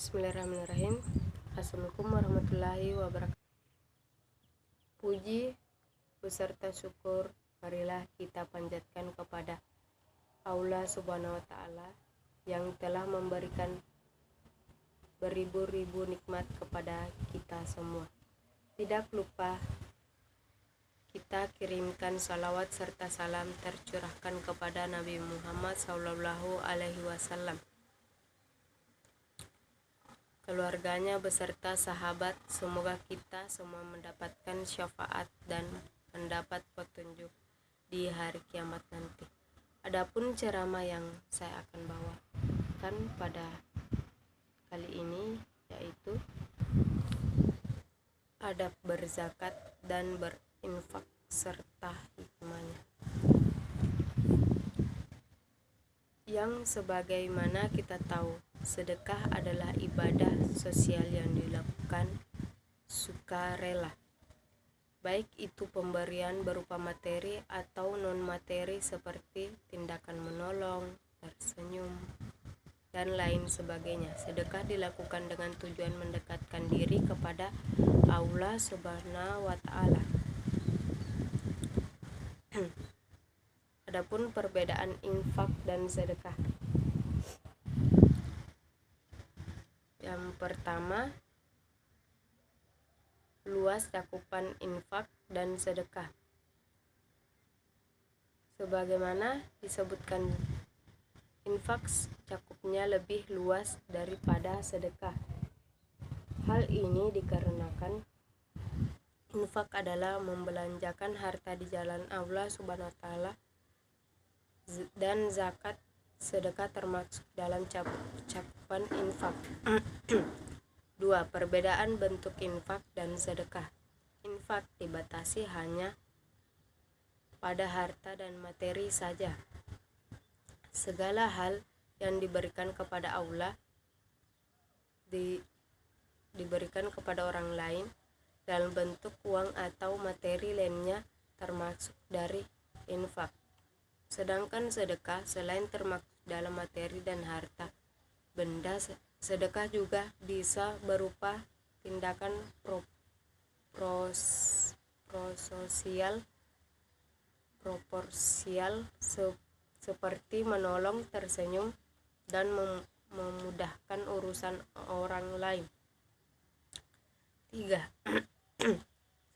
Bismillahirrahmanirrahim. Assalamualaikum warahmatullahi wabarakatuh. Puji beserta syukur marilah kita panjatkan kepada Allah Subhanahu wa Ta'ala yang telah memberikan beribu-ribu nikmat kepada kita semua. Tidak lupa kita kirimkan salawat serta salam tercurahkan kepada Nabi Muhammad SAW, keluarganya beserta sahabat. Semoga kita semua mendapatkan syafaat dan mendapat petunjuk di hari kiamat nanti. Adapun ceramah yang saya akan bawakan pada kali ini yaitu adab berzakat dan berinfak serta hikmahnya. Yang sebagaimana kita tahu, sedekah adalah ibadah sosial yang dilakukan sukarela, baik itu pemberian berupa materi atau non-materi seperti tindakan menolong, tersenyum, dan lain sebagainya. Sedekah dilakukan dengan tujuan mendekatkan diri kepada Allah Subhanahu wa Ta'ala. Adapun perbedaan infak dan sedekah. Yang pertama, luas cakupan infak dan sedekah. Sebagaimana disebutkan, infak cakupnya lebih luas daripada sedekah. Hal ini dikarenakan infak adalah membelanjakan harta di jalan Allah Subhanahu wa Ta'ala, dan zakat sedekah termasuk dalam cakupan infak. 2. Perbedaan bentuk infak dan sedekah. Infak dibatasi hanya pada harta dan materi saja. Segala hal yang diberikan kepada Allah diberikan kepada orang lain dalam bentuk uang atau materi lainnya termasuk dari infak. Sedangkan sedekah selain termasuk dalam materi dan harta benda, sedekah juga bisa berupa tindakan proporsial seperti menolong, tersenyum, dan memudahkan urusan orang lain. 3.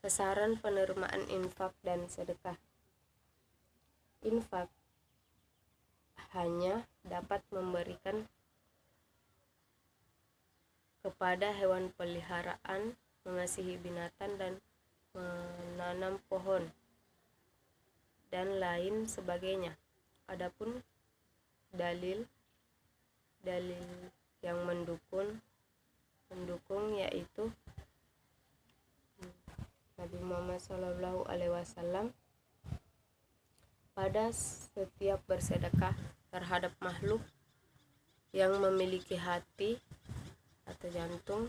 Sasaran penerimaan infak dan sedekah. Infak hanya dapat memberikan kepada hewan peliharaan, mengasihi binatang, dan menanam pohon dan lain sebagainya. Adapun dalil yang mendukung yaitu Nabi Muhammad SAW pada setiap bersedekah terhadap makhluk yang memiliki hati atau jantung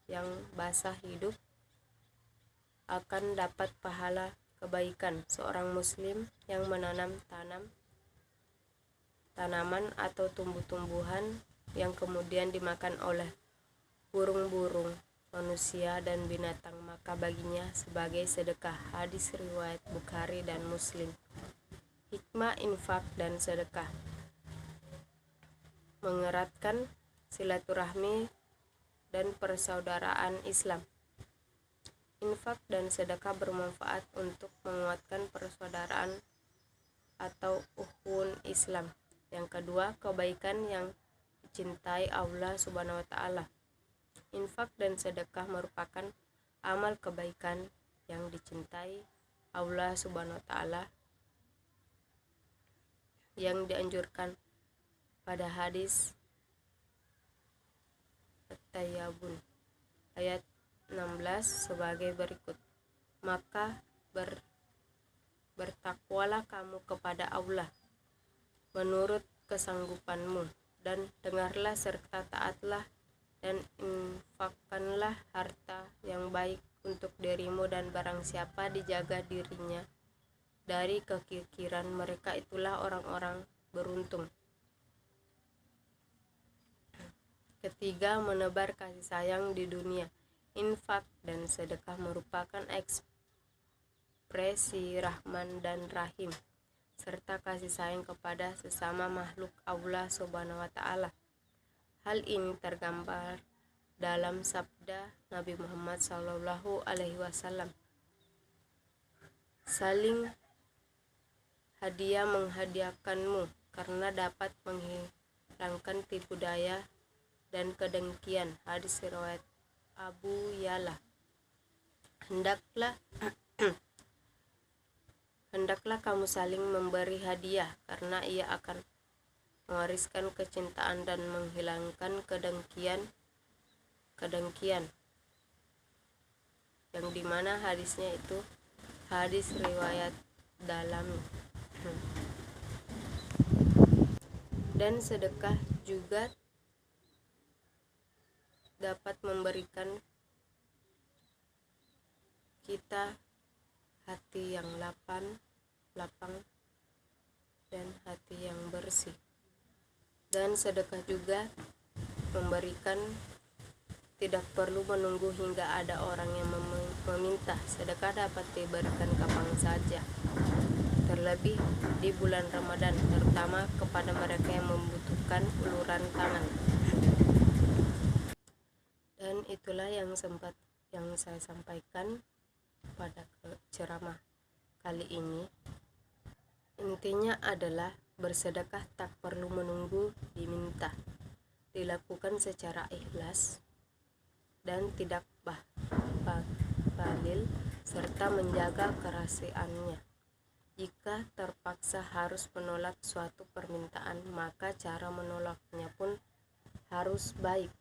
yang basah hidup akan dapat pahala kebaikan seorang muslim yang menanam tanaman atau tumbuh-tumbuhan yang kemudian dimakan oleh burung-burung, manusia, dan binatang, maka baginya sebagai sedekah. Hadis riwayat Bukhari dan Muslim. Hikmah infak dan sedekah. Mengeratkan silaturahmi dan persaudaraan Islam. Infak dan sedekah bermanfaat untuk menguatkan persaudaraan atau ukhuwah Islam. Yang kedua, kebaikan yang dicintai Allah Subhanahu wa Ta'ala. Infak dan sedekah merupakan amal kebaikan yang dicintai Allah Subhanahu wa Ta'ala yang dianjurkan pada hadis At-Tayyabun ayat 16 sebagai berikut. Maka bertakwalah kamu kepada Allah menurut kesanggupanmu, dan dengarlah serta taatlah, dan infakkanlah harta yang baik untuk dirimu dan barang siapa dijaga dirinya dari kekikiran, mereka itulah orang-orang beruntung. Ketiga, menebar kasih sayang di dunia. Infak dan sedekah merupakan ekspresi Rahman dan Rahim serta kasih sayang kepada sesama makhluk Allah Subhanahu wa taala. Hal ini tergambar dalam sabda Nabi Muhammad SAW, saling hadiah menghadiahkanmu karena dapat menghilangkan tipu daya dan kedengkian. Hadis riwayat Abu Ya'la. Hendaklah kamu saling memberi hadiah karena ia akan mewariskan kecintaan dan menghilangkan kedengkian yang dimana hadisnya itu hadis riwayat dalam. Dan sedekah juga dapat memberikan kita hati yang lapang dan hati yang bersih. Dan sedekah juga memberikan tidak perlu menunggu hingga ada orang yang meminta. Sedekah dapat diberikan kapan saja, terlebih di bulan Ramadan, terutama kepada mereka yang membutuhkan uluran tangan. Dan itulah yang saya sampaikan pada ceramah kali ini. Intinya adalah bersedekah tak perlu menunggu diminta, dilakukan secara ikhlas dan tidak bakhil serta menjaga kerahasiaannya. Jika terpaksa harus menolak suatu permintaan, maka cara menolaknya pun harus baik